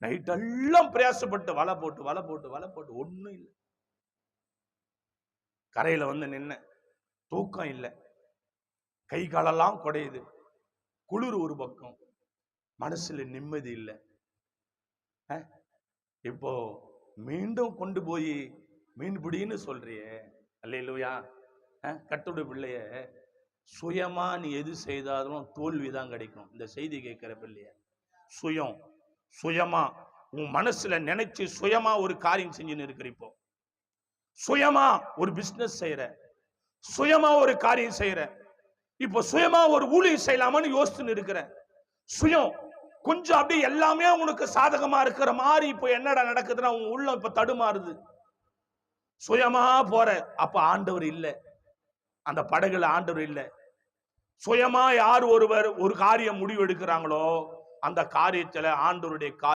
Night எல்லாம் பிரயாசப்பட்டு வலை போட்டு ஒண்ணும் இல்லை. கரையில வந்து நின்ன, தூக்கம் இல்லை, கை காலெல்லாம் குடையுது, குளிர் ஒரு பக்கம், மனசுல நிம்மதி இல்லை. இப்போ மீண்டும் கொண்டு போய் மீன் பிடின்னு சொல்றியே, அல்லேலூயா. கர்த்தருடைய பிள்ளைய, சுயமா நீ எது செய்தாலும் தோல்விதான் கிடைக்கும். இந்த செய்தி கேட்கிற பிள்ளைய, சுயமா உன் மனசுல நினைச்சு சுயமா ஒரு காரியம் செஞ்சுன்னு இருக்கிற, இப்போ சுயமா ஒரு பிசினஸ் செய்யற, சுயமா ஒரு காரியம் செய்யற, இப்போ சுயமா ஒரு ஊழியம் செய்யலாமான்னு யோசிச்சுன்னு இருக்கிற, சுயம் கொஞ்சம் அப்படியே எல்லாமே உனக்கு சாதகமா இருக்கிற மாதிரி இப்போ என்னடா நடக்குதுன்னா உன் உள்ளம் இப்ப தடுமாறுது. சுயமா போற, அப்ப ஆண்டவர் இல்லை, அந்த படகுல ஆண்டவர் இல்லை. சுயமா யார் ஒருவர் ஒரு காரியம் முடிவு எடுக்கிறாங்களோ அந்த காரியத்துல ஆண்டவருடைய